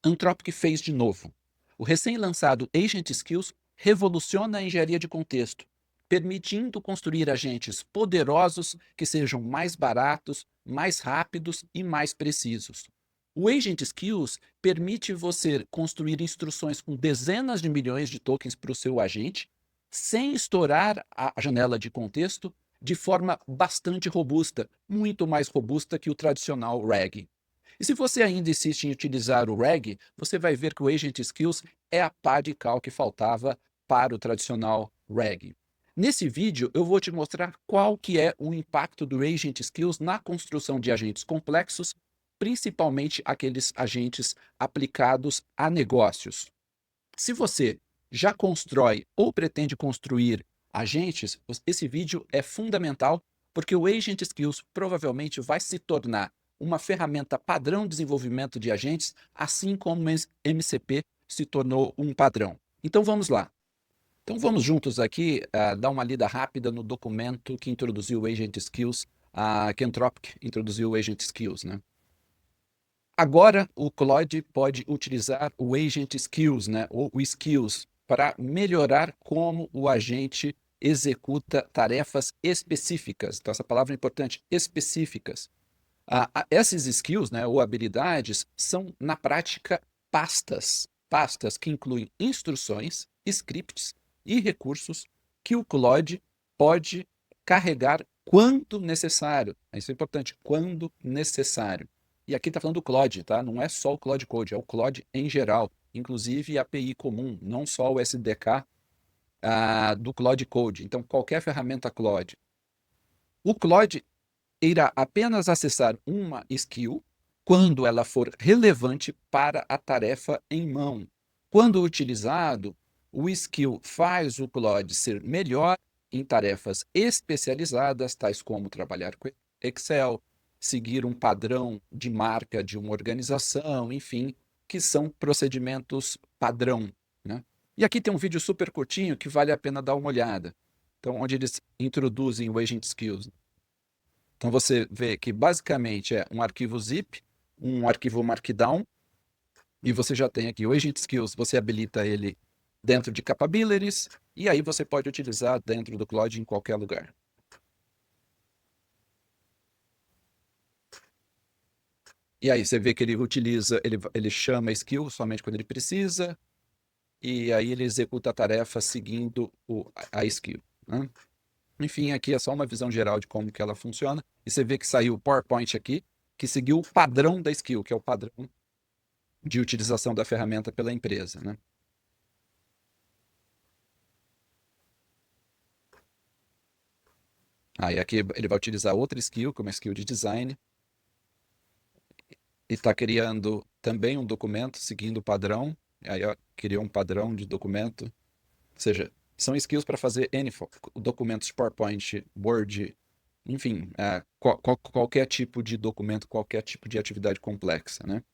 Anthropic fez de novo. O recém-lançado Agent Skills revoluciona a engenharia de contexto, permitindo construir agentes poderosos que sejam mais baratos, mais rápidos e mais precisos. O Agent Skills permite você construir instruções com dezenas de milhões de tokens para o seu agente, sem estourar a janela de contexto, de forma bastante robusta, muito mais robusta que o tradicional RAG. E se você ainda insiste em utilizar o RAG, você vai ver que o Agent Skills é a pá de cal que faltava para o tradicional RAG. Nesse vídeo, eu vou te mostrar qual que é o impacto do Agent Skills na construção de agentes complexos, principalmente aqueles agentes aplicados a negócios. Se você já constrói ou pretende construir agentes, esse vídeo é fundamental porque o Agent Skills provavelmente vai se tornar uma ferramenta padrão de desenvolvimento de agentes, assim como o MCP se tornou um padrão. Então vamos lá. Então vamos juntos aqui dar uma lida rápida no documento que introduziu o Agent Skills, que Anthropic introduziu o Agent Skills, né? Agora o Claude pode utilizar o Agent Skills, né, ou o Skills, para melhorar como o agente executa tarefas específicas. Então essa palavra é importante, específicas. Essas skills, né, ou habilidades, são na prática pastas que incluem instruções, scripts e recursos que o Claude pode carregar quando necessário. Isso é importante, quando necessário. E aqui está falando do Claude, tá? Não é só o Claude Code, é o Claude em geral, inclusive a API comum, não só o SDK do Claude Code. Então, qualquer ferramenta Claude. O Claude irá apenas acessar uma skill quando ela for relevante para a tarefa em mão. Quando utilizado, o skill faz o Claude ser melhor em tarefas especializadas, tais como trabalhar com Excel, seguir um padrão de marca de uma organização, enfim, que são procedimentos padrão, né? E aqui tem um vídeo super curtinho que vale a pena dar uma olhada. Então, onde eles introduzem o Agent Skills. Então você vê que basicamente é um arquivo zip, um arquivo markdown, e você já tem aqui o Agent Skills, você habilita ele dentro de capabilities, e aí você pode utilizar dentro do Claude em qualquer lugar. E aí você vê que ele utiliza, ele chama a skill somente quando ele precisa, e aí ele executa a tarefa seguindo a skill, né? Enfim, aqui é só uma visão geral de como que ela funciona. E você vê que saiu o PowerPoint aqui, que seguiu o padrão da skill, que é o padrão de utilização da ferramenta pela empresa, né? Aí aqui ele vai utilizar outra skill, como a skill de design, e está criando também um documento seguindo o padrão. Aí ó, criou um padrão de documento, ou seja, são skills para fazer N documentos PowerPoint, Word, enfim, qualquer tipo de documento, qualquer tipo de atividade complexa, né?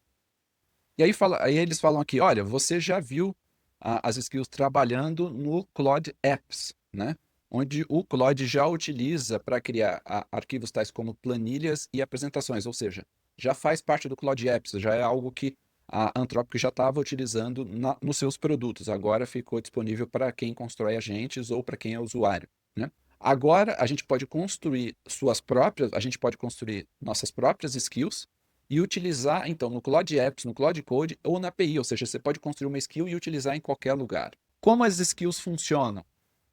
E aí eles falam aqui, olha, você já viu as skills trabalhando no Claude Apps, né? Onde o Claude já utiliza para criar arquivos tais como planilhas e apresentações, ou seja, já faz parte do Claude Apps, já é algo que a Anthropic já estava utilizando nos seus produtos, agora ficou disponível para quem constrói agentes ou para quem é usuário, né? Agora a gente pode construir a gente pode construir nossas próprias skills e utilizar, então, no Claude Apps, no Claude Code ou na API, ou seja, você pode construir uma skill e utilizar em qualquer lugar. Como as skills funcionam?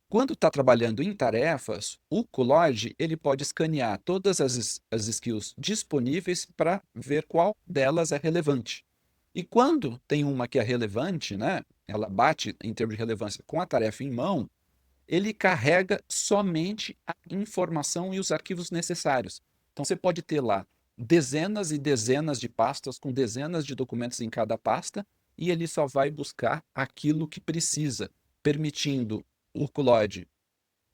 Quando está trabalhando em tarefas, o Claude ele pode escanear todas as skills disponíveis para ver qual delas é relevante. E quando tem uma que é relevante, né, ela bate em termos de relevância com a tarefa em mão, ele carrega somente a informação e os arquivos necessários. Então você pode ter lá dezenas e dezenas de pastas com dezenas de documentos em cada pasta e ele só vai buscar aquilo que precisa, permitindo o Claude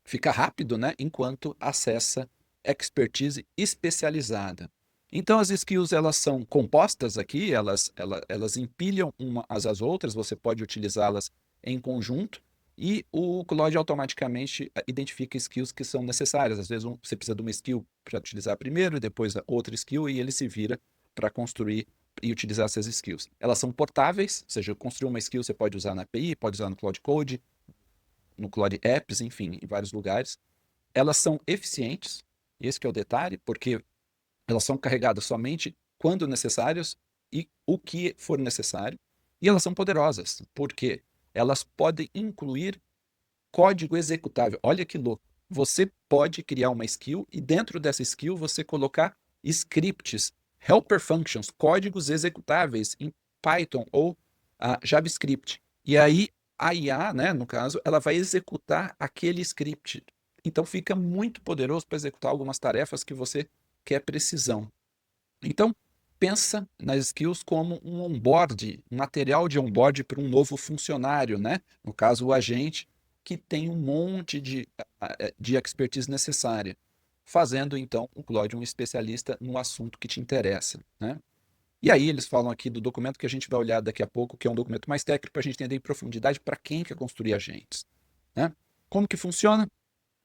ficar rápido, né, enquanto acessa expertise especializada. Então as skills elas são compostas aqui, elas empilham umas às outras, você pode utilizá-las em conjunto, e o Claude automaticamente identifica skills que são necessárias. Às vezes você precisa de uma skill para utilizar primeiro, depois a outra skill, e ele se vira para construir e utilizar essas skills. Elas são portáveis, ou seja, construir uma skill você pode usar na API, pode usar no Cloud Code, no Cloud Apps, enfim, em vários lugares. Elas são eficientes, esse que é o detalhe, porque elas são carregadas somente quando necessárias e o que for necessário. E elas são poderosas, porque elas podem incluir código executável. Olha que louco. Você pode criar uma skill e dentro dessa skill você colocar scripts, helper functions, códigos executáveis em Python ou JavaScript. E aí a IA, né, no caso, ela vai executar aquele script. Então fica muito poderoso para executar algumas tarefas que você quer precisão. Então, pensa nas skills como um onboard, um material de onboard para um novo funcionário, né? No caso, o agente, que tem um monte de expertise necessária, fazendo então o Claude um especialista no assunto que te interessa, né? E aí eles falam aqui do documento que a gente vai olhar daqui a pouco, que é um documento mais técnico para a gente entender em profundidade para quem quer construir agentes, né? Como que funciona?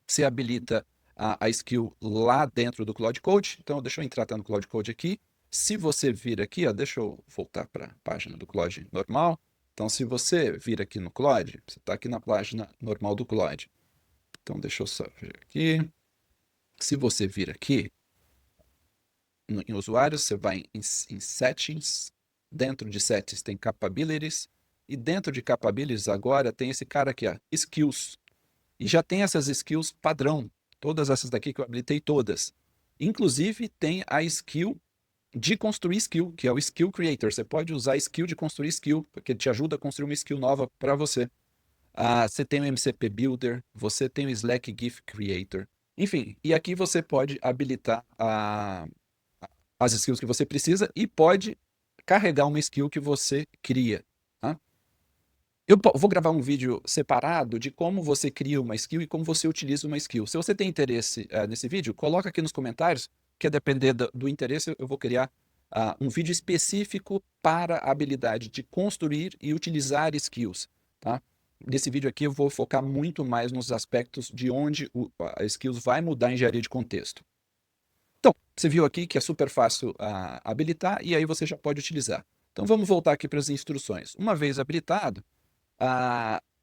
Você habilita a skill lá dentro do Cloud Code. Então, deixa eu entrar no Cloud Code aqui. Se você vir aqui, ó, deixa eu voltar para a página do Cloud normal. Então, se você vir aqui no Cloud, você está aqui na página normal do Cloud. Então, deixa eu só ver aqui. Se você vir aqui em usuários, você vai em Settings. Dentro de Settings tem Capabilities. E dentro de Capabilities agora tem esse cara aqui, ó, Skills. E já tem essas skills padrão. Todas essas daqui que eu habilitei todas. Inclusive tem a skill de construir skill, que é o Skill Creator. Você pode usar a skill de construir skill, porque te ajuda a construir uma skill nova para você. Você tem o MCP Builder, você tem o Slack GIF Creator. Enfim, e aqui você pode habilitar as skills que você precisa e pode carregar uma skill que você cria. Tá? Eu vou gravar um vídeo separado de como você cria uma skill e como você utiliza uma skill. Se você tem interesse nesse vídeo, coloca aqui nos comentários, que a depender do interesse, eu vou criar um vídeo específico para a habilidade de construir e utilizar skills. Tá? Nesse vídeo aqui eu vou focar muito mais nos aspectos de onde a skills vai mudar a engenharia de contexto. Então, você viu aqui que é super fácil habilitar e aí você já pode utilizar. Então vamos voltar aqui para as instruções. Uma vez habilitado,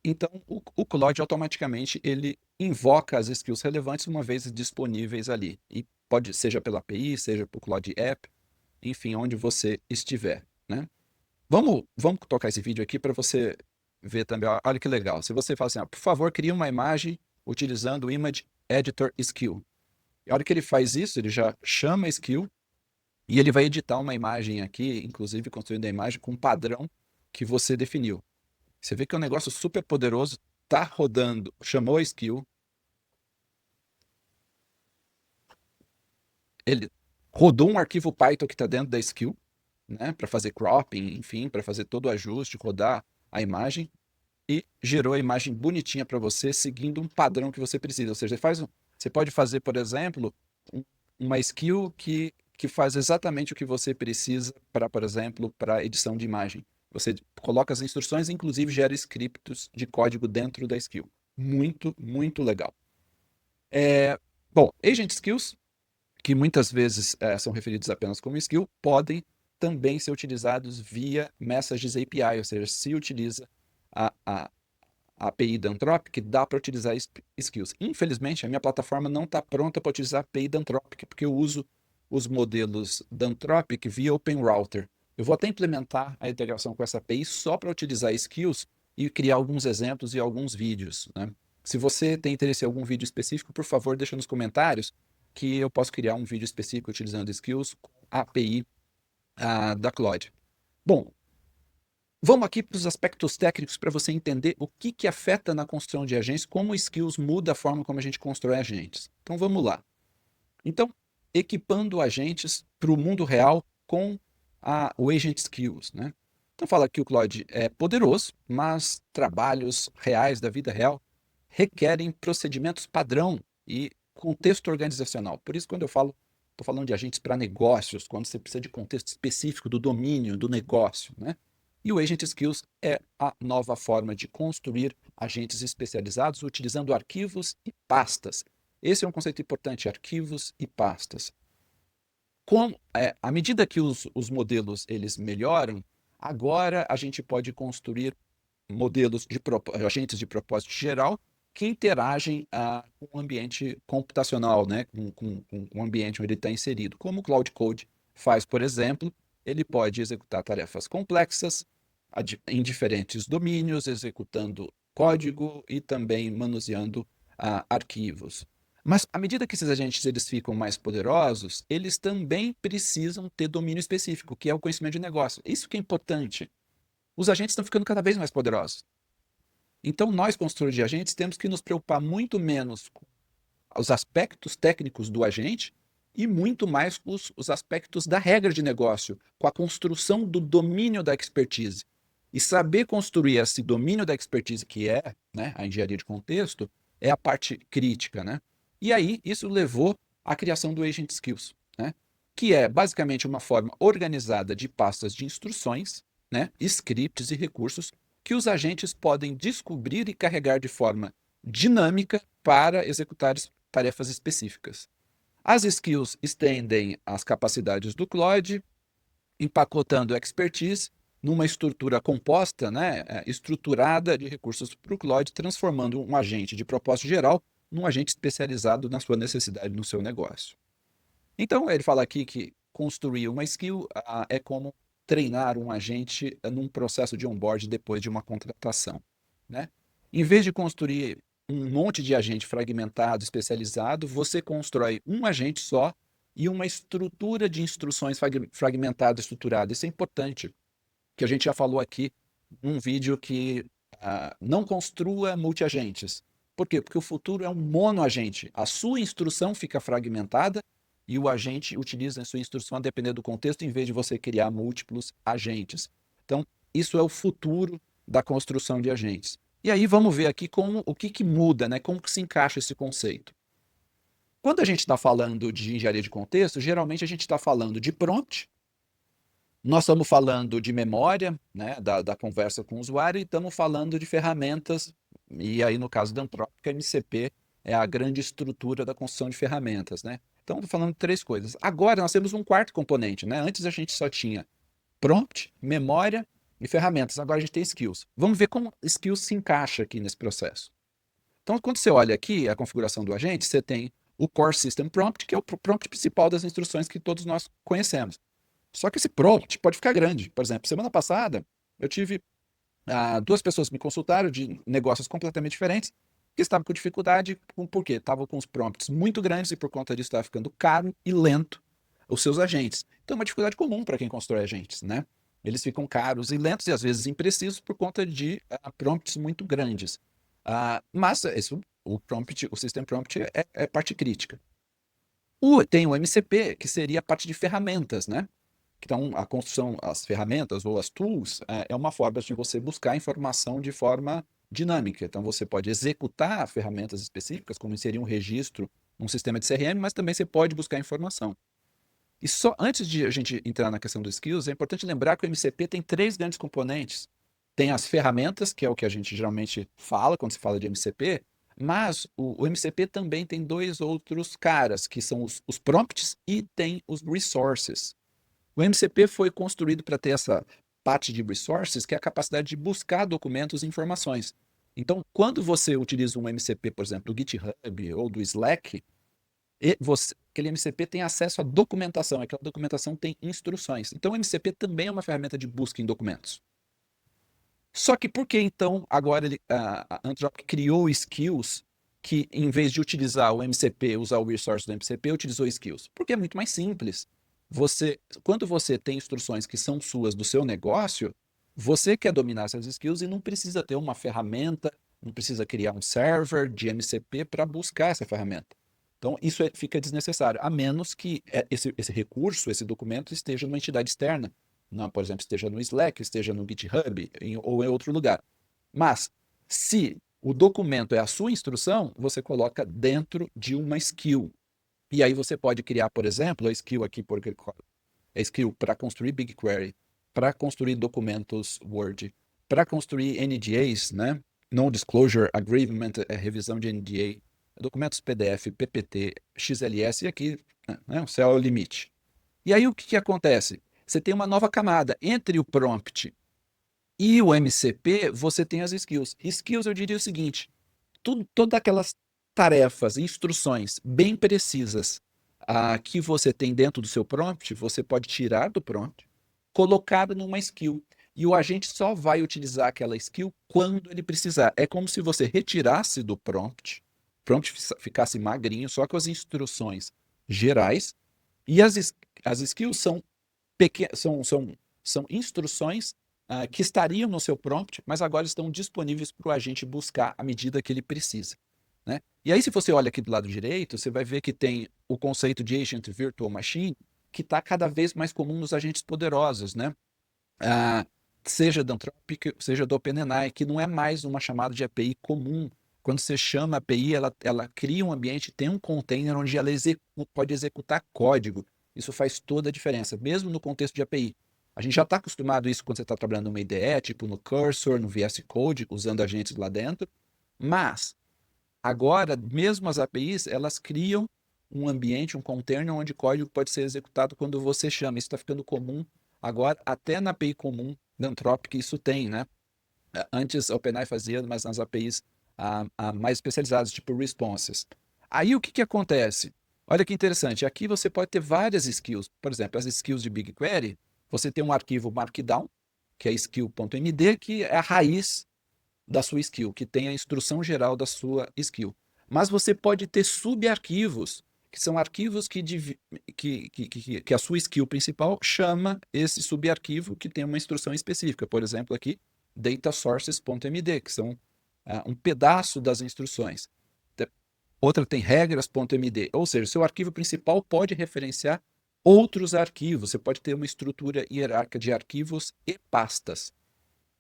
então, o Claude automaticamente ele invoca as skills relevantes uma vez disponíveis ali. E pode, seja pela API, seja por Claude App, enfim, onde você estiver, né? Vamos tocar esse vídeo aqui para você ver também. Olha que legal. Se você fala assim, por favor, crie uma imagem utilizando o Image Editor Skill. E a hora que ele faz isso, ele já chama a skill e ele vai editar uma imagem aqui, inclusive construindo a imagem com um padrão que você definiu. Você vê que é um negócio super poderoso, tá rodando, chamou a skill, ele rodou um arquivo Python que está dentro da skill, né, para fazer cropping, enfim, para fazer todo o ajuste, rodar a imagem e gerou a imagem bonitinha para você, seguindo um padrão que você precisa. Ou seja, você pode fazer, por exemplo, uma skill que faz exatamente o que você precisa para, por exemplo, para edição de imagem. Você coloca as instruções e, inclusive, gera scripts de código dentro da skill. Muito, muito legal. Bom, Agent Skills, que muitas vezes são referidos apenas como skill, podem também ser utilizados via Messages API, ou seja, se utiliza a API da Anthropic, dá para utilizar skills. Infelizmente, a minha plataforma não está pronta para utilizar a API da Anthropic, porque eu uso os modelos da Anthropic via OpenRouter. Eu vou até implementar a integração com essa API só para utilizar skills e criar alguns exemplos e alguns vídeos, né? Se você tem interesse em algum vídeo específico, por favor, deixa nos comentários que eu posso criar um vídeo específico utilizando skills com a API da Claude. Bom, vamos aqui para os aspectos técnicos para você entender o que afeta na construção de agentes, como skills muda a forma como a gente constrói agentes. Então vamos lá. Então, equipando agentes para o mundo real com o Agent Skills, né? Então fala que o Claude é poderoso, mas trabalhos reais da vida real requerem procedimentos padrão e contexto organizacional. Por isso, quando eu falo, estou falando de agentes para negócios, quando você precisa de contexto específico do domínio do negócio, né? E o Agent Skills é a nova forma de construir agentes especializados utilizando arquivos e pastas. Esse é um conceito importante, arquivos e pastas. À medida que os modelos eles melhoram, agora a gente pode construir modelos de agentes de propósito geral que interagem com o ambiente computacional, né? com o ambiente onde ele está inserido. Como o Cloud Code faz, por exemplo, ele pode executar tarefas complexas em diferentes domínios, executando código e também manuseando arquivos. Mas à medida que esses agentes eles ficam mais poderosos, eles também precisam ter domínio específico, que é o conhecimento de negócio. Isso que é importante. Os agentes estão ficando cada vez mais poderosos. Então, nós, consultores de agentes, temos que nos preocupar muito menos com os aspectos técnicos do agente e muito mais com os aspectos da regra de negócio, com a construção do domínio da expertise. E saber construir esse domínio da expertise, que é, né, a engenharia de contexto, é a parte crítica, né? E aí, isso levou à criação do Agent Skills, né? Que é basicamente uma forma organizada de pastas de instruções, né, scripts e recursos que os agentes podem descobrir e carregar de forma dinâmica para executar tarefas específicas. As skills estendem as capacidades do Claude, empacotando expertise numa estrutura composta, né, estruturada de recursos para o Claude, transformando um agente de propósito geral num agente especializado na sua necessidade, no seu negócio. Então, ele fala aqui que construir uma skill é como treinar um agente num processo de onboard depois de uma contratação, né? Em vez de construir um monte de agente fragmentado, especializado, você constrói um agente só e uma estrutura de instruções fragmentada, estruturada. Isso é importante, que a gente já falou aqui num vídeo que não construa multiagentes. Por quê? Porque o futuro é um monoagente. A sua instrução fica fragmentada e o agente utiliza a sua instrução a depender do contexto, em vez de você criar múltiplos agentes. Então, isso é o futuro da construção de agentes. E aí vamos ver aqui o que muda, né? Como que se encaixa esse conceito. Quando a gente está falando de engenharia de contexto, geralmente a gente está falando de prompt, nós estamos falando de memória, né, da conversa com o usuário, e estamos falando de ferramentas, e aí no caso da Anthropic, a MCP é a grande estrutura da construção de ferramentas, né? Então, estou falando de três coisas. Agora nós temos um quarto componente, né? Antes a gente só tinha prompt, memória e ferramentas. Agora a gente tem skills. Vamos ver como skills se encaixa aqui nesse processo. Então, quando você olha aqui a configuração do agente, você tem o Core System Prompt, que é o prompt principal das instruções que todos nós conhecemos. Só que esse prompt pode ficar grande. Por exemplo, semana passada eu tive duas pessoas que me consultaram de negócios completamente diferentes que estavam com dificuldade, por quê? Estavam com os prompts muito grandes e por conta disso estava ficando caro e lento os seus agentes. Então é uma dificuldade comum para quem constrói agentes, né? Eles ficam caros e lentos e às vezes imprecisos por conta de prompts muito grandes. Mas o System Prompt é parte crítica. Tem o MCP, que seria a parte de ferramentas, né? Então, a construção, as ferramentas ou as tools é uma forma de você buscar informação de forma dinâmica. Então, você pode executar ferramentas específicas, como inserir um registro num sistema de CRM, mas também você pode buscar informação. E só antes de a gente entrar na questão dos skills, é importante lembrar que o MCP tem três grandes componentes. Tem as ferramentas, que é o que a gente geralmente fala quando se fala de MCP, mas o MCP também tem dois outros caras, que são os prompts e tem os resources. O MCP foi construído para ter essa parte de resources, que é a capacidade de buscar documentos e informações. Então, quando você utiliza um MCP, por exemplo, do GitHub ou do Slack, aquele MCP tem acesso à documentação, aquela documentação tem instruções. Então, o MCP também é uma ferramenta de busca em documentos. Só que por que então agora a Anthropic criou skills que, em vez de utilizar o MCP, usar o resource do MCP, utilizou skills? Porque é muito mais simples. Quando você tem instruções que são suas do seu negócio, você quer dominar essas skills e não precisa ter uma ferramenta, não precisa criar um server de MCP para buscar essa ferramenta. Então, isso fica desnecessário, a menos que esse recurso, esse documento, esteja numa entidade externa. Por exemplo, esteja no Slack, esteja no GitHub ou em outro lugar. Mas, se o documento é a sua instrução, você coloca dentro de uma skill. E aí você pode criar, por exemplo, a skill aqui, a skill para construir BigQuery, para construir documentos Word, para construir NDAs, né? Non-Disclosure Agreement, revisão de NDA, documentos PDF, PPT, XLS, e aqui, né, o céu é o limite. E aí o que acontece? Você tem uma nova camada. Entre o prompt e o MCP, você tem as skills. Skills eu diria o seguinte, todas aquelas tarefas, instruções bem precisas que você tem dentro do seu prompt, você pode tirar do prompt, colocar numa skill. E o agente só vai utilizar aquela skill quando ele precisar. É como se você retirasse do prompt, o prompt ficasse magrinho, só com as instruções gerais, e as skills são instruções que estariam no seu prompt, mas agora estão disponíveis para o agente buscar à medida que ele precisa. Né? E aí, se você olha aqui do lado direito, você vai ver que tem o conceito de Agent Virtual Machine, que está cada vez mais comum nos agentes poderosos, né? Seja da Anthropic, seja do OpenAI, que não é mais uma chamada de API comum. Quando você chama a API, ela cria um ambiente, tem um container onde ela pode executar código. Isso faz toda a diferença, mesmo no contexto de API. A gente já está acostumado a isso quando você está trabalhando numa IDE, tipo no Cursor, no VS Code, usando agentes lá dentro. Mas, agora, mesmo as APIs, elas criam um ambiente, um container, onde código pode ser executado quando você chama. Isso está ficando comum agora, até na API comum da Anthropic, isso tem, né? Antes a OpenAI fazia, mas nas APIs mais especializadas, tipo responses. Aí o que acontece? Olha que interessante, aqui você pode ter várias skills. Por exemplo, as skills de BigQuery, você tem um arquivo Markdown, que é skill.md, que é a raiz da sua skill, que tem a instrução geral da sua skill. Mas você pode ter subarquivos, que são arquivos que a sua skill principal chama esse subarquivo que tem uma instrução específica. Por exemplo, aqui, datasources.md, que são um pedaço das instruções. Outra tem regras.md, ou seja, seu arquivo principal pode referenciar outros arquivos. Você pode ter uma estrutura hierárquica de arquivos e pastas.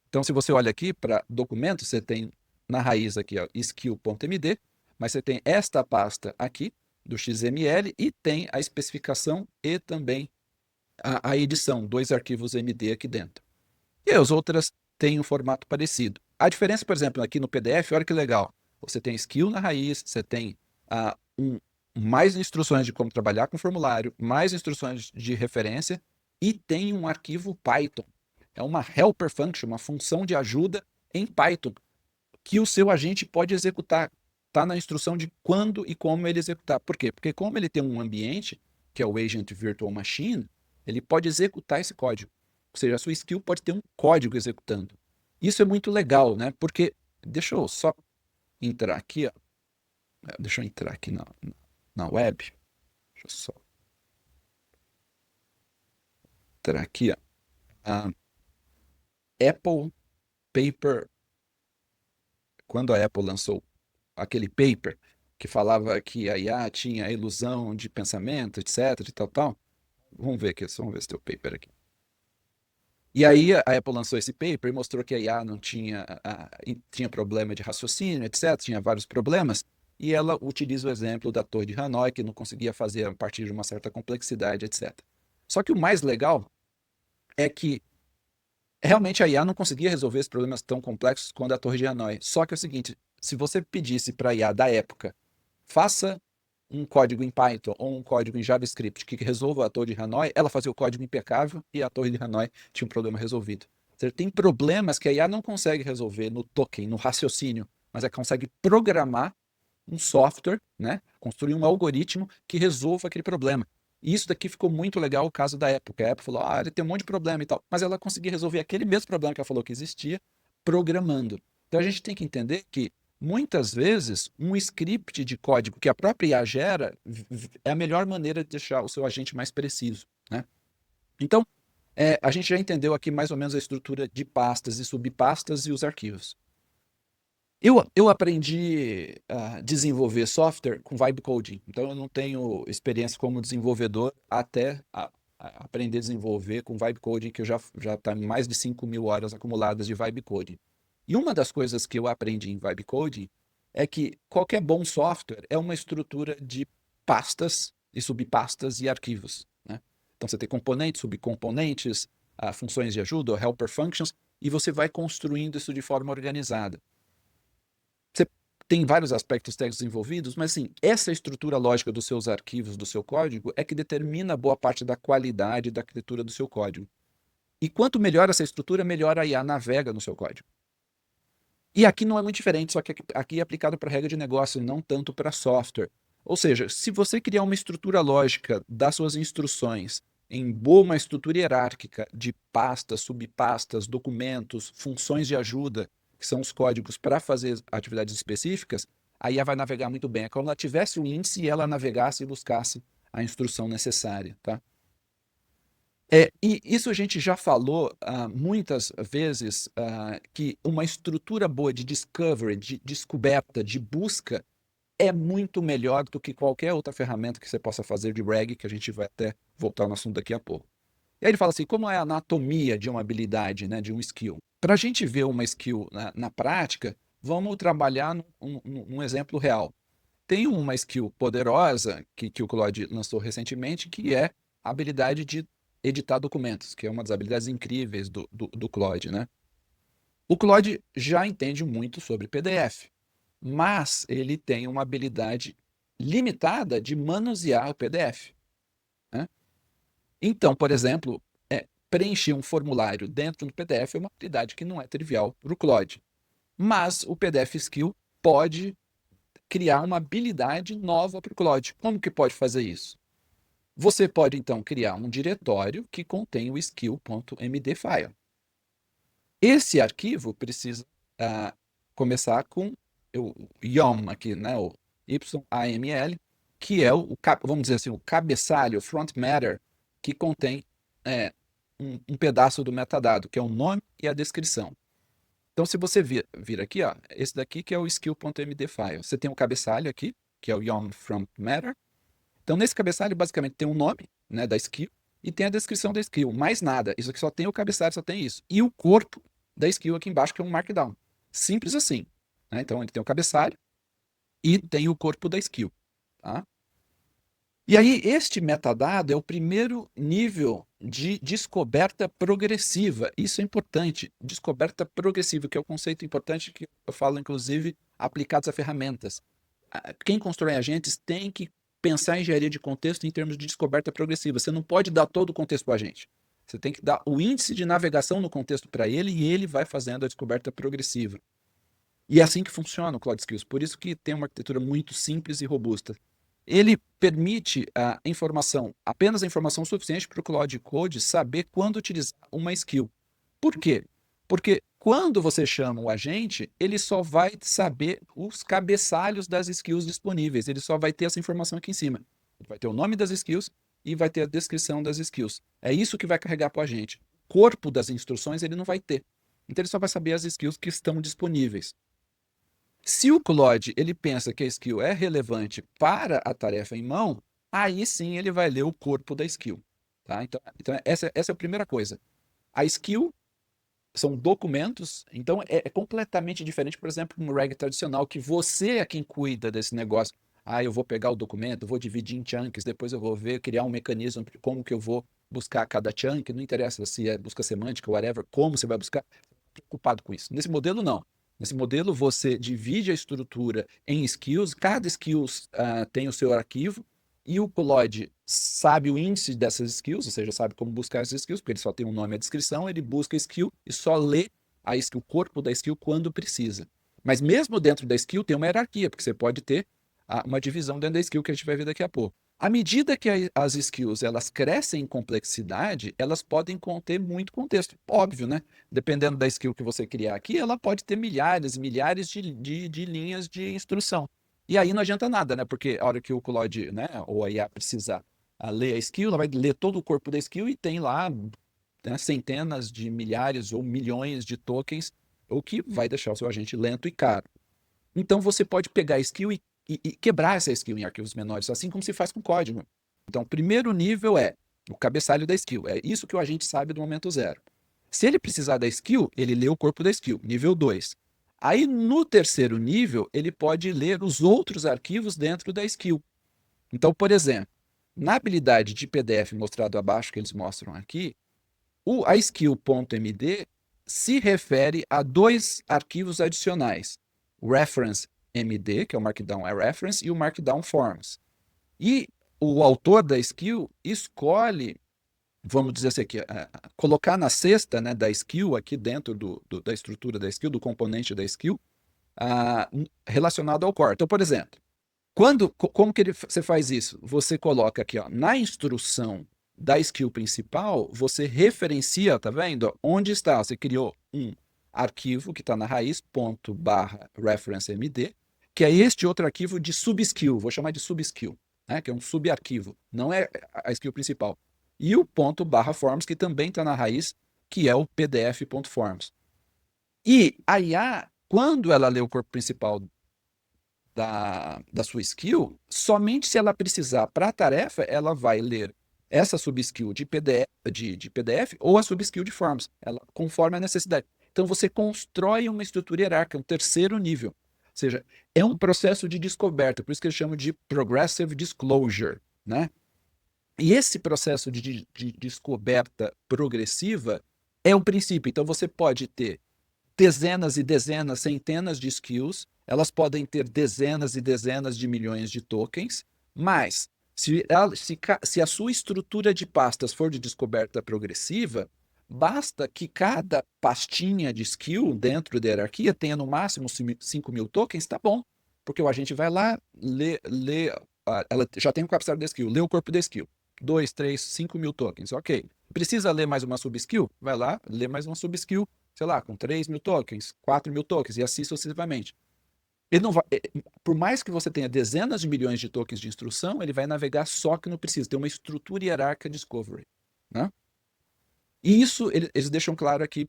Então, se você olha aqui para documentos, você tem na raiz aqui, ó, skill.md, mas você tem esta pasta aqui, do XML, e tem a especificação e também a edição, dois arquivos MD aqui dentro. E as outras têm um formato parecido. A diferença, por exemplo, aqui no PDF, olha que legal, você tem skill na raiz, você tem mais instruções de como trabalhar com formulário, mais instruções de referência, e tem um arquivo Python. É uma helper function, uma função de ajuda em Python, que o seu agente pode executar. Está na instrução de quando e como ele executar. Por quê? Porque como ele tem um ambiente, que é o Agent Virtual Machine, ele pode executar esse código. Ou seja, a sua skill pode ter um código executando. Isso é muito legal, né? Porque, deixa eu só entrar aqui, ó. Deixa eu entrar aqui na web. Deixa eu só entrar aqui, ó. Apple Paper, quando a Apple lançou aquele paper que falava que a IA tinha a ilusão de pensamento, etc, e tal. Vamos ver aqui, vamos ver se tem o paper aqui. E aí a Apple lançou esse paper e mostrou que a IA não tinha problema de raciocínio, etc, tinha vários problemas, e ela utiliza o exemplo da Torre de Hanoi, que não conseguia fazer a partir de uma certa complexidade, etc. Só que o mais legal é que realmente a IA não conseguia resolver esses problemas tão complexos quanto a Torre de Hanoi. Só que é o seguinte, se você pedisse para a IA da época, faça um código em Python ou um código em JavaScript que resolva a Torre de Hanoi, ela fazia o código impecável e a Torre de Hanoi tinha um problema resolvido. Ou seja, tem problemas que a IA não consegue resolver no token, no raciocínio, mas ela consegue programar um software, né? Construir um algoritmo que resolva aquele problema. E isso daqui ficou muito legal o caso da Apple, a Apple falou, ele tem um monte de problema e tal, mas ela conseguia resolver aquele mesmo problema que ela falou que existia, programando. Então a gente tem que entender que muitas vezes um script de código que a própria IA gera é a melhor maneira de deixar o seu agente mais preciso, né? Então, a gente já entendeu aqui mais ou menos a estrutura de pastas e subpastas e os arquivos. Eu aprendi a desenvolver software com vibe coding, então eu não tenho experiência como desenvolvedor até aprender a desenvolver com vibe coding, que eu já está em mais de 5.000 horas acumuladas de vibe coding. E uma das coisas que eu aprendi em vibe coding é que qualquer bom software é uma estrutura de pastas e subpastas e arquivos, né? Então você tem componentes, subcomponentes, funções de ajuda, helper functions, e você vai construindo isso de forma organizada. tem vários aspectos técnicos envolvidos, mas assim, essa estrutura lógica dos seus arquivos, do seu código, é que determina boa parte da qualidade da arquitetura do seu código. E quanto melhor essa estrutura, melhor a IA navega no seu código. E aqui não é muito diferente, só que aqui é aplicado para regra de negócio, não tanto para software. Ou seja, se você criar uma estrutura lógica das suas instruções em uma estrutura hierárquica de pastas, subpastas, documentos, funções de ajuda, que são os códigos para fazer atividades específicas, a IA vai navegar muito bem. É como ela tivesse o índice e ela navegasse e buscasse a instrução necessária, tá? E isso a gente já falou muitas vezes, que uma estrutura boa de discovery, de descoberta, de busca, é muito melhor do que qualquer outra ferramenta que você possa fazer de RAG, que a gente vai até voltar no assunto daqui a pouco. E aí ele fala assim, como é a anatomia de uma habilidade, né, de um skill? Para a gente ver uma skill na prática, vamos trabalhar num exemplo real. Tem uma skill poderosa que o Claude lançou recentemente, que é a habilidade de editar documentos, que é uma das habilidades incríveis do Claude, né? O Claude já entende muito sobre PDF, mas ele tem uma habilidade limitada de manusear o PDF, né? Então, por exemplo, preencher um formulário dentro do PDF é uma habilidade que não é trivial para o Claude. Mas o PDF Skill pode criar uma habilidade nova para o Claude. Como que pode fazer isso? Você pode, então, criar um diretório que contém o skill.md file. Esse arquivo precisa começar com o YAML aqui, né, o YAML, que é vamos dizer assim, o cabeçalho, o front matter, que contém um pedaço do metadado, que é o nome e a descrição. Então, se você vir aqui, ó, esse daqui que é o skill.md file. Você tem o cabeçalho aqui, que é o YAML front matter. Então, nesse cabeçalho, basicamente, tem o nome, né, da skill e tem a descrição da skill. Mais nada. Isso aqui só tem o cabeçalho, só tem isso. E o corpo da skill aqui embaixo, que é um markdown. Simples assim, né? Então, ele tem o cabeçalho e tem o corpo da skill, tá? E aí, este metadado é o primeiro nível de descoberta progressiva. Isso é importante. Descoberta progressiva, que é o conceito importante que eu falo, inclusive, aplicados a ferramentas. Quem constrói agentes tem que pensar em engenharia de contexto em termos de descoberta progressiva. Você não pode dar todo o contexto para o agente. Você tem que dar o índice de navegação no contexto para ele e ele vai fazendo a descoberta progressiva. E é assim que funciona o Cloud Skills. Por isso que tem uma arquitetura muito simples e robusta. Ele permite a informação, apenas a informação suficiente para o Cloud Code saber quando utilizar uma skill. Por quê? Porque quando você chama o agente, ele só vai saber os cabeçalhos das skills disponíveis. Ele só vai ter essa informação aqui em cima. Ele vai ter o nome das skills e vai ter a descrição das skills. É isso que vai carregar para o agente. O corpo das instruções ele não vai ter. Então ele só vai saber as skills que estão disponíveis. Se o Claude ele pensa que a skill é relevante para a tarefa em mão, aí sim ele vai ler o corpo da skill. Tá? Então essa é a primeira coisa. A skill são documentos, então é completamente diferente, por exemplo, no RAG tradicional, que você é quem cuida desse negócio. Eu vou pegar o documento, vou dividir em chunks, depois eu vou criar um mecanismo de como que eu vou buscar cada chunk, não interessa se é busca semântica, whatever, como você vai buscar, preocupado com isso. Nesse modelo, não. Nesse modelo, você divide a estrutura em skills, cada skill tem o seu arquivo, e o Claude sabe o índice dessas skills, ou seja, sabe como buscar essas skills, porque ele só tem um nome e a descrição, ele busca a skill e só lê a skill, o corpo da skill quando precisa. Mas mesmo dentro da skill tem uma hierarquia, porque você pode ter uma divisão dentro da skill que a gente vai ver daqui a pouco. À medida que as skills elas crescem em complexidade, elas podem conter muito contexto. Óbvio, né? Dependendo da skill que você criar aqui, ela pode ter milhares e milhares de linhas de instrução. E aí não adianta nada, né? Porque a hora que o Claude, né, ou a IA precisar ler a skill, ela vai ler todo o corpo da skill e tem lá, né, centenas de milhares ou milhões de tokens, o que vai deixar o seu agente lento e caro. Então você pode pegar a skill e quebrar essa skill em arquivos menores, assim como se faz com código. Então, o primeiro nível é o cabeçalho da skill. É isso que o agente sabe do momento zero. Se ele precisar da skill, ele lê o corpo da skill, nível 2. Aí, no terceiro nível, ele pode ler os outros arquivos dentro da skill. Então, por exemplo, na habilidade de PDF mostrado abaixo, que eles mostram aqui, a skill.md se refere a dois arquivos adicionais, reference MD, que é o Markdown Reference, e o Markdown Forms. E o autor da skill escolhe, vamos dizer assim, aqui, colocar na cesta, né, da skill, aqui dentro da estrutura da skill, do componente da skill, relacionado ao core. Então, por exemplo, como que você faz isso? Você coloca aqui, ó, na instrução da skill principal, você referencia, tá vendo? Onde está? Você criou um arquivo que está na raiz, ponto barra reference MD, que é este outro arquivo de subskill, vou chamar de subskill, né? Que é um subarquivo, não é a skill principal. E o ponto barra forms, que também está na raiz, que é o pdf.forms. E a IA, quando ela lê o corpo principal da sua skill, somente se ela precisar para a tarefa, ela vai ler essa subskill de PDF ou a subskill de Forms, conforme a necessidade. Então você constrói uma estrutura hierárquica, um terceiro nível. Ou seja, é um processo de descoberta, por isso que eles chamam de Progressive Disclosure, né? E esse processo de descoberta progressiva é o princípio. Então você pode ter dezenas e dezenas, centenas de skills, elas podem ter dezenas e dezenas de milhões de tokens, mas se a sua estrutura de pastas for de descoberta progressiva, basta que cada pastinha de skill dentro da hierarquia tenha no máximo 5.000 tokens, tá bom, porque o agente vai lá, lê ela já tem o capacidade da skill, lê o corpo da skill, 2, 3, 5.000 tokens, ok. Precisa ler mais uma subskill? Vai lá, lê mais uma subskill, sei lá, com 3.000 tokens, 4.000 tokens, e assim sucessivamente. Ele não vai, por mais que você tenha dezenas de milhões de tokens de instrução, ele vai navegar só que não precisa, tem uma estrutura hierárquica discovery, né? E isso eles deixam claro aqui,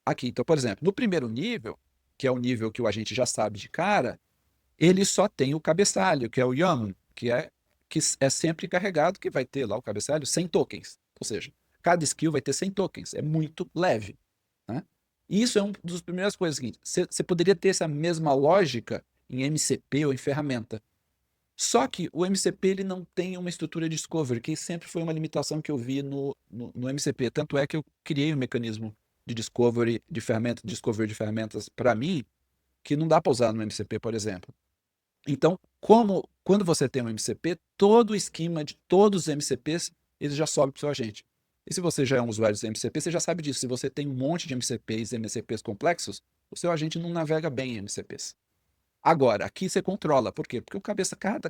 aqui. Então, por exemplo, no primeiro nível, que é o nível que o agente já sabe de cara, ele só tem o cabeçalho, que é o YAML, que é sempre carregado, que vai ter lá o cabeçalho 100 tokens. Ou seja, cada skill vai ter 100 tokens, é muito leve, né? E isso é uma das primeiras coisas seguintes. Você poderia ter essa mesma lógica em MCP ou em ferramenta. Só que o MCP ele não tem uma estrutura de discovery, que sempre foi uma limitação que eu vi no MCP. Tanto é que eu criei um mecanismo de discovery de ferramentas para mim, que não dá para usar no MCP, por exemplo. Então, quando você tem um MCP, todo o esquema de todos os MCPs, ele já sobe para o seu agente. E se você já é um usuário de MCP, você já sabe disso. Se você tem um monte de MCPs e MCPs complexos, o seu agente não navega bem em MCPs. Agora, aqui você controla. Por quê? Porque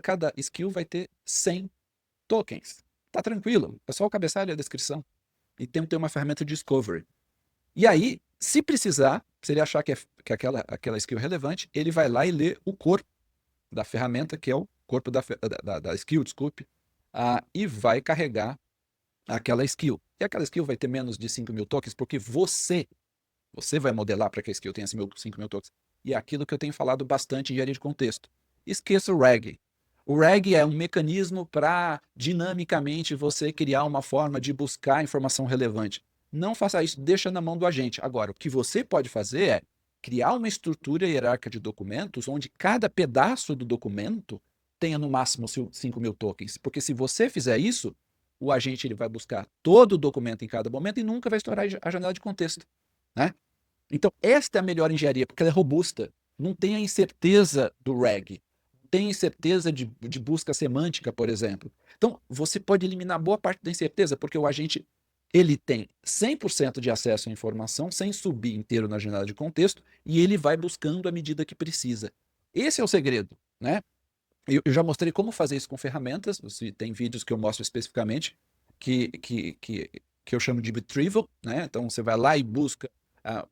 cada skill vai ter 100 tokens. Tá tranquilo. É só o cabeçalho e a descrição. E tem que ter uma ferramenta de discovery. E aí, se precisar, se ele achar que aquela skill é relevante, ele vai lá e lê o corpo da ferramenta, que é o corpo da skill, desculpe, e vai carregar aquela skill. E aquela skill vai ter menos de 5.000 tokens, porque você vai modelar para que a skill tenha 5.000 tokens. E é aquilo que eu tenho falado bastante em engenharia de contexto. Esqueça o RAG. O RAG é um mecanismo para, dinamicamente, você criar uma forma de buscar informação relevante. Não faça isso, deixa na mão do agente. Agora, o que você pode fazer é criar uma estrutura hierárquica de documentos onde cada pedaço do documento tenha no máximo 5.000 tokens. Porque se você fizer isso, o agente ele vai buscar todo o documento em cada momento e nunca vai estourar a janela de contexto, né? Então, esta é a melhor engenharia, porque ela é robusta. Não tem a incerteza do RAG. Não tem incerteza de busca semântica, por exemplo. Então, você pode eliminar boa parte da incerteza, porque o agente ele tem 100% de acesso à informação, sem subir inteiro na janela de contexto, e ele vai buscando à medida que precisa. Esse é o segredo, né? Eu já mostrei como fazer isso com ferramentas, tem vídeos que eu mostro especificamente, que eu chamo de retrieval, né? Então, você vai lá e busca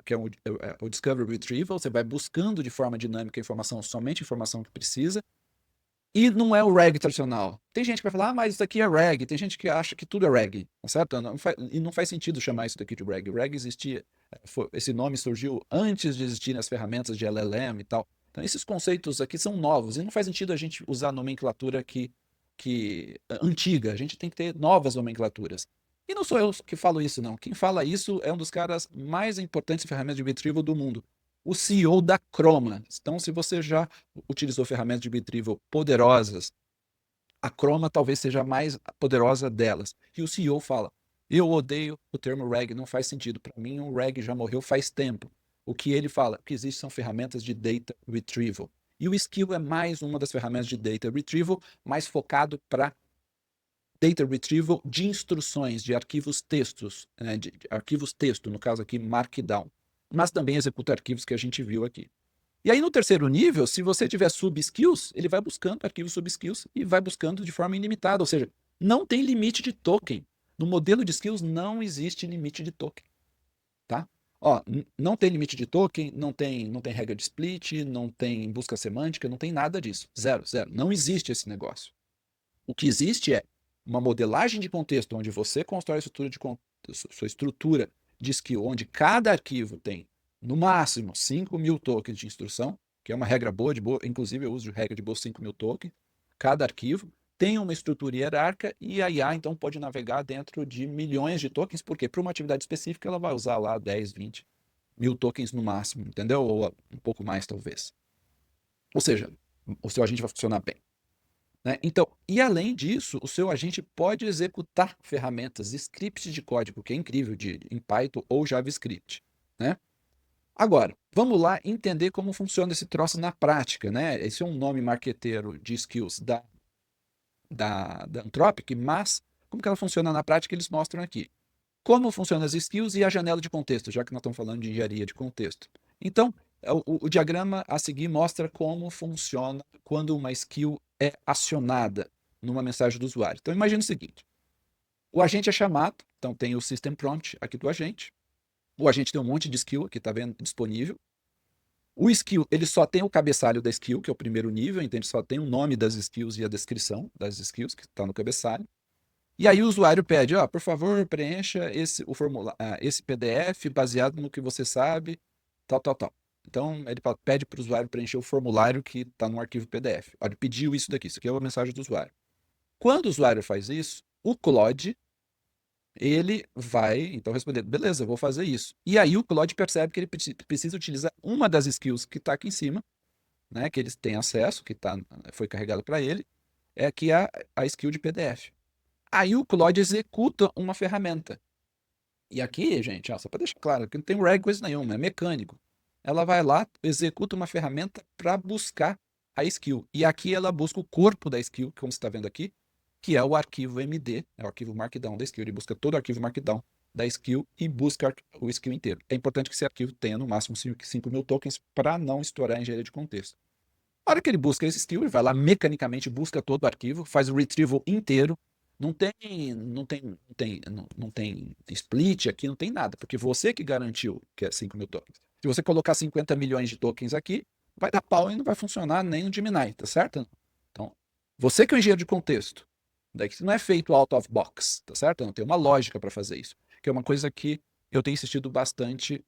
que é o Discovery Retrieval, você vai buscando de forma dinâmica somente a informação que precisa, e não é o RAG tradicional. Tem gente que vai falar, mas isso aqui é RAG, tem gente que acha que tudo é RAG, tá certo? E não faz sentido chamar isso daqui de RAG. O RAG existia, esse nome surgiu antes de existirem as ferramentas de LLM e tal. Então, esses conceitos aqui são novos, e não faz sentido a gente usar a nomenclatura antiga, a gente tem que ter novas nomenclaturas. E não sou eu que falo isso, não. Quem fala isso é um dos caras mais importantes em ferramentas de retrieval do mundo, o CEO da Chroma. Então, se você já utilizou ferramentas de retrieval poderosas, a Chroma talvez seja a mais poderosa delas. E o CEO fala, eu odeio o termo RAG, não faz sentido. Para mim, o RAG já morreu faz tempo. O que ele fala, o que existe são ferramentas de data retrieval. E o skill é mais uma das ferramentas de data retrieval, mais focado para data retrieval de instruções, de arquivos textos, né, de arquivos texto, no caso aqui Markdown, mas também executa arquivos que a gente viu aqui. E aí no terceiro nível, se você tiver sub-skills, ele vai buscando arquivos sub-skills e vai buscando de forma ilimitada, ou seja, não tem limite de token. No modelo de skills não existe limite de token, tá? Ó, não tem limite de token, não tem regra de split, não tem busca semântica, não tem nada disso. Zero, zero. Não existe esse negócio. O que existe é uma modelagem de contexto onde você constrói sua estrutura de skill, onde cada arquivo tem, no máximo, 5.000 tokens de instrução, que é uma regra boa, inclusive eu uso regra de boa 5.000 tokens, cada arquivo tem uma estrutura hierárquica e a IA, então, pode navegar dentro de milhões de tokens, porque para uma atividade específica ela vai usar lá 10, 20 mil tokens no máximo, entendeu? Ou um pouco mais, talvez. Ou seja, o seu agente vai funcionar bem. Né? Então, e além disso, o seu agente pode executar ferramentas, scripts de código, que é incrível, em Python ou JavaScript. Né? Agora, vamos lá entender como funciona esse troço na prática. Né? Esse é um nome marqueteiro de skills da Anthropic, mas como que ela funciona na prática, eles mostram aqui. Como funcionam as skills e a janela de contexto, já que nós estamos falando de engenharia de contexto. Então, o diagrama a seguir mostra como funciona quando uma skill é acionada numa mensagem do usuário. Então, imagine o seguinte. O agente é chamado, então tem o system prompt aqui do agente. O agente tem um monte de skill aqui, está vendo, disponível. O skill, ele só tem o cabeçalho da skill, que é o primeiro nível, então ele só tem o nome das skills e a descrição das skills, que está no cabeçalho. E aí o usuário pede, por favor, preencha esse PDF baseado no que você sabe, tal, tal, tal. Então, ele pede para o usuário preencher o formulário que está no arquivo PDF. Ele pediu isso daqui, isso aqui é a mensagem do usuário. Quando o usuário faz isso, o Claude, ele vai, então, responder, beleza, eu vou fazer isso. E aí o Claude percebe que ele precisa utilizar uma das skills que está aqui em cima, né, que eles têm acesso, que foi carregado para ele, é aqui a skill de PDF. Aí o Claude executa uma ferramenta. E aqui, gente, só para deixar claro, que não tem reg coisa nenhuma, é mecânico. Ela vai lá, executa uma ferramenta para buscar a skill. E aqui ela busca o corpo da skill, como você está vendo aqui, que é o arquivo MD, é o arquivo Markdown da skill. Ele busca todo o arquivo Markdown da skill e busca o skill inteiro. É importante que esse arquivo tenha no máximo 5.000 tokens para não estourar a engenharia de contexto. A hora que ele busca esse skill, ele vai lá mecanicamente, busca todo o arquivo, faz o retrieval inteiro. Não tem split aqui, não tem nada, porque você que garantiu que é 5.000 tokens. Se você colocar 50 milhões de tokens aqui, vai dar pau e não vai funcionar nem no Gemini, tá certo? Então, você que é um engenheiro de contexto, daí que não é feito out of box, tá certo? Não tem uma lógica para fazer isso, que é uma coisa que eu tenho insistido bastante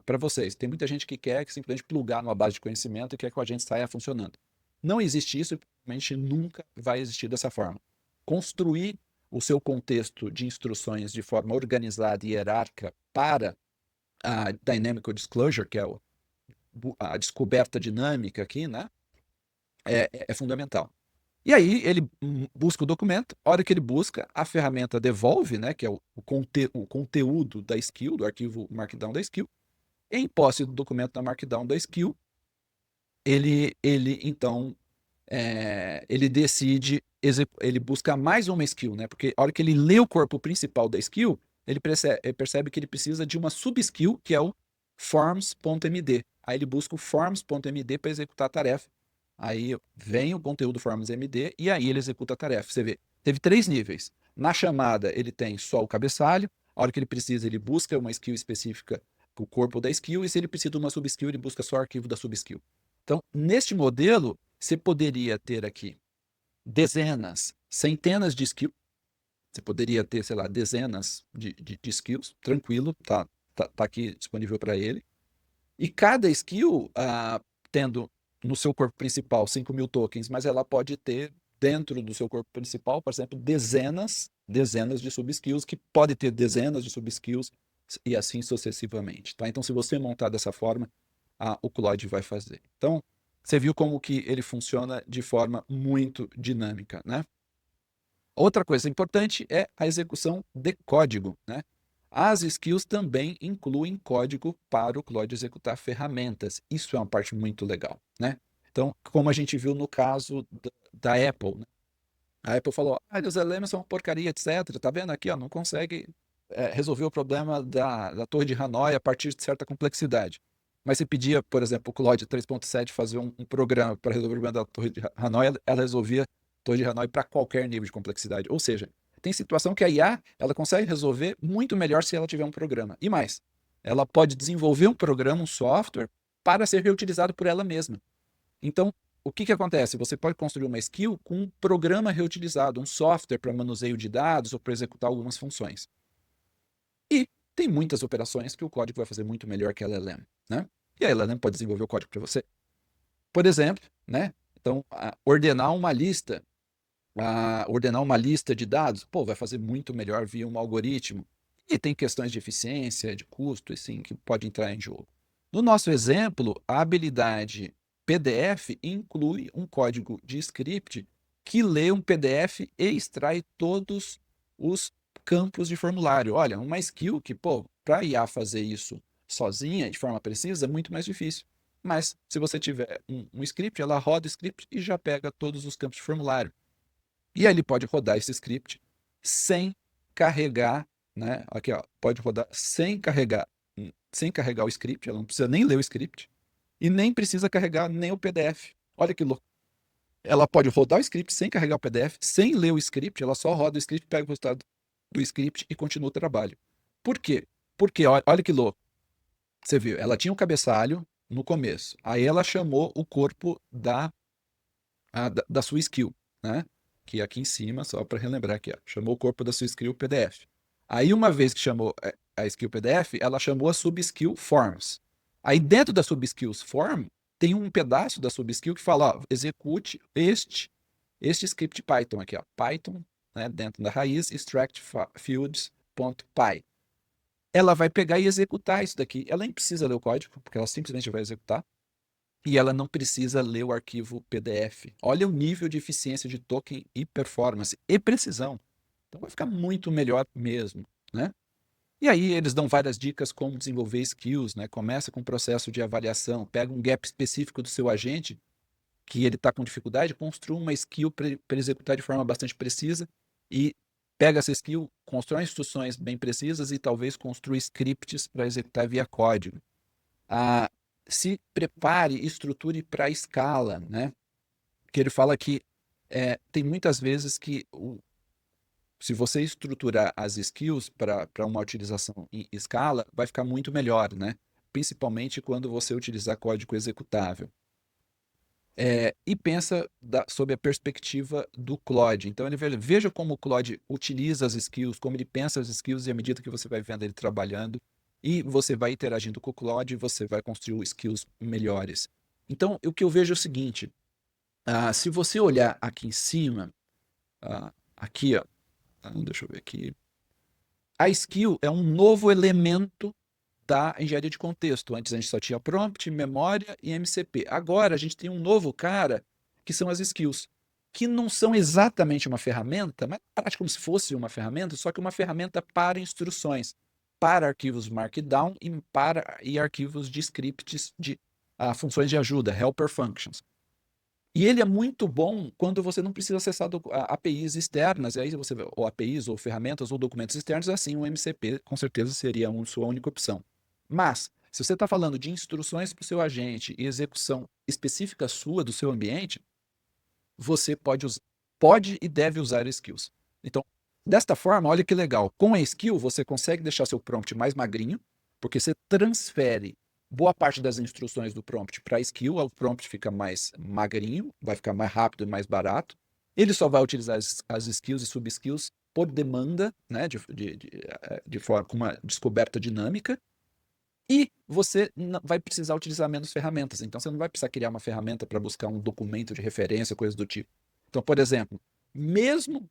para vocês. Tem muita gente que quer que simplesmente plugar numa base de conhecimento e quer que a gente saia funcionando. Não existe isso, realmente nunca vai existir dessa forma. Construir o seu contexto de instruções de forma organizada e hierárquica para a Dynamic Disclosure, que é a descoberta dinâmica aqui, né? É fundamental. E aí ele busca o documento, a hora que ele busca, a ferramenta devolve, né, que é o conteúdo da skill, do arquivo Markdown da skill. Em posse do documento da Markdown da skill, ele então ele decide, ele busca mais uma skill, né? Porque a hora que ele lê o corpo principal da skill, ele percebe que ele precisa de uma sub-skill, que é o forms.md. Aí ele busca o forms.md para executar a tarefa. Aí vem o conteúdo forms.md e aí ele executa a tarefa. Você vê, teve 3 níveis. Na chamada, ele tem só o cabeçalho. A hora que ele precisa, ele busca uma skill específica, o corpo da skill. E se ele precisa de uma sub-skill, ele busca só o arquivo da sub-skill. Então, neste modelo, você poderia ter aqui dezenas, centenas de skills. Você poderia ter, sei lá, dezenas de skills, tranquilo, tá aqui disponível para ele. E cada skill, tendo no seu corpo principal 5.000 tokens, mas ela pode ter dentro do seu corpo principal, por exemplo, dezenas de sub-skills, que pode ter dezenas de sub-skills e assim sucessivamente. Tá? Então, se você montar dessa forma, o Claude vai fazer. Então, você viu como que ele funciona de forma muito dinâmica, né? Outra coisa importante é a execução de código, né? As skills também incluem código para o Claude executar ferramentas. Isso é uma parte muito legal, né? Então, como a gente viu no caso da Apple, né? A Apple falou, os LLMs são uma porcaria, etc. Tá vendo aqui, ó, não consegue resolver o problema da torre de Hanoi a partir de certa complexidade. Mas se pedia, por exemplo, o Claude 3.7 fazer um programa para resolver o problema da torre de Hanoi, ela resolvia a torre de Hanoi para qualquer nível de complexidade. Ou seja, tem situação que a IA ela consegue resolver muito melhor se ela tiver um programa. E mais, ela pode desenvolver um programa, um software, para ser reutilizado por ela mesma. Então, o que acontece? Você pode construir uma skill com um programa reutilizado, um software para manuseio de dados ou para executar algumas funções. E tem muitas operações que o código vai fazer muito melhor que a LLM, né? E a LLM pode desenvolver o código para você. Por exemplo, né? Então, ordenar uma lista de dados, vai fazer muito melhor via um algoritmo. E tem questões de eficiência, de custo, assim, que pode entrar em jogo. No nosso exemplo, a habilidade PDF inclui um código de script que lê um PDF e extrai todos os campos de formulário. Olha, uma skill que, para a IA fazer isso sozinha, de forma precisa, é muito mais difícil. Mas, se você tiver um script, ela roda o script e já pega todos os campos de formulário. E aí ele pode rodar esse script sem carregar, né? Aqui, ó, pode rodar sem carregar o script, ela não precisa nem ler o script e nem precisa carregar nem o PDF. Olha que louco. Ela pode rodar o script sem carregar o PDF, sem ler o script, ela só roda o script, pega o resultado do script e continua o trabalho. Por quê? Porque, olha que louco. Você viu, ela tinha um cabeçalho no começo. Aí ela chamou o corpo da sua skill, né? Que aqui em cima, só para relembrar aqui, ó, chamou o corpo da sua skill PDF. Aí, uma vez que chamou a skill PDF, ela chamou a subskill forms. Aí, dentro da subskill form, tem um pedaço da subskill que fala, ó, execute este script Python aqui, ó, Python, né, dentro da raiz, extract fields.py. Ela vai pegar e executar isso daqui. Ela nem precisa ler o código, porque ela simplesmente vai executar. E ela não precisa ler o arquivo PDF. Olha o nível de eficiência de token e performance e precisão. Então vai ficar muito melhor mesmo, né? E aí eles dão várias dicas como desenvolver skills, né? Começa com o processo de avaliação, pega um gap específico do seu agente, que ele está com dificuldade, construa uma skill para executar de forma bastante precisa e pega essa skill, constrói instruções bem precisas e talvez construa scripts para executar via código. Se prepare e estruture para a escala, né? Que ele fala que tem muitas vezes que se você estruturar as skills para uma utilização em escala, vai ficar muito melhor, né? Principalmente quando você utilizar código executável. E pensa sob a perspectiva do Claude. Então, ele veja como o Claude utiliza as skills, como ele pensa as skills, e à medida que você vai vendo ele trabalhando, e você vai interagindo com o Claude, você vai construir skills melhores. Então, o que eu vejo é o seguinte, se você olhar aqui em cima, aqui, ó, deixa eu ver aqui, a skill é um novo elemento da engenharia de contexto. Antes a gente só tinha prompt, memória e MCP. Agora a gente tem um novo cara, que são as skills, que não são exatamente uma ferramenta, mas parece como se fosse uma ferramenta, só que uma ferramenta para instruções, para arquivos Markdown e arquivos de scripts de funções de ajuda, helper functions. E ele é muito bom quando você não precisa acessar APIs externas, e aí você ou APIs, ou ferramentas, ou documentos externos, assim o MCP com certeza seria a sua única opção. Mas, se você está falando de instruções para o seu agente e execução específica sua do seu ambiente, você pode e deve usar skills. Então, desta forma, olha que legal, com a skill você consegue deixar seu prompt mais magrinho, porque você transfere boa parte das instruções do prompt para a skill, o prompt fica mais magrinho, vai ficar mais rápido e mais barato. Ele só vai utilizar as skills e subskills por demanda, né, de forma com uma descoberta dinâmica, e você vai precisar utilizar menos ferramentas. Então, você não vai precisar criar uma ferramenta para buscar um documento de referência, coisa do tipo. Então, por exemplo, mesmo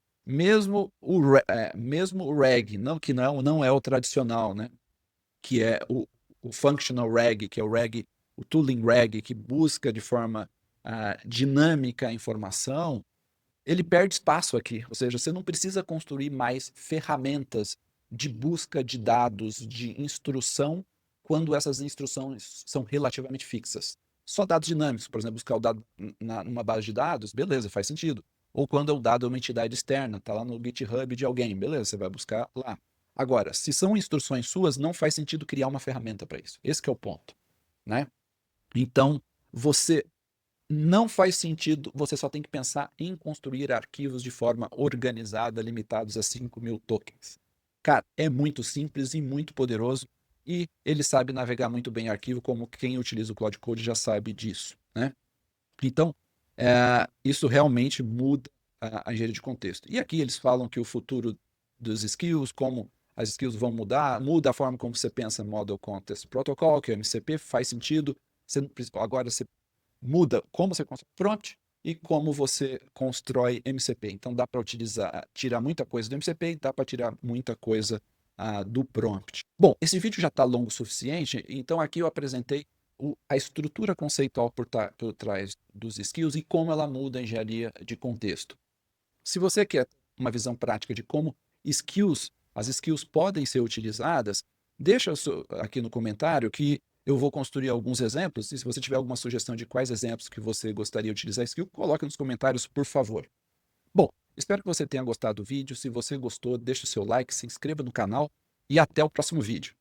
o RAG, que não é o tradicional, né? Que é o functional RAG, que é o tooling RAG, que busca de forma dinâmica a informação, ele perde espaço aqui. Ou seja, você não precisa construir mais ferramentas de busca de dados, de instrução, quando essas instruções são relativamente fixas. só dados dinâmicos, por exemplo, buscar o dado numa base de dados, beleza, faz sentido. Ou quando o dado é uma entidade externa, está lá no GitHub de alguém, beleza, você vai buscar lá. Agora, se são instruções suas, não faz sentido criar uma ferramenta para isso. Esse que é o ponto, né? Então, você não faz sentido, você só tem que pensar em construir arquivos de forma organizada, limitados a 5.000 tokens. Cara, é muito simples e muito poderoso, e ele sabe navegar muito bem arquivo, como quem utiliza o Cloud Code já sabe disso, né? Então, isso realmente muda a engenharia de contexto. E aqui eles falam que o futuro dos skills, como as skills vão mudar, muda a forma como você pensa Model Context Protocol, que é o MCP, faz sentido. Agora você muda como você constrói prompt e como você constrói MCP. Então dá para tirar muita coisa do MCP e dá para tirar muita coisa do prompt. Bom, esse vídeo já está longo o suficiente, então aqui eu apresentei a estrutura conceitual por trás dos skills e como ela muda a engenharia de contexto. Se você quer uma visão prática de como as skills podem ser utilizadas, deixa aqui no comentário que eu vou construir alguns exemplos, e se você tiver alguma sugestão de quais exemplos que você gostaria de utilizar skill, coloque nos comentários, por favor. Bom, espero que você tenha gostado do vídeo. Se você gostou, deixe o seu like, se inscreva no canal e até o próximo vídeo.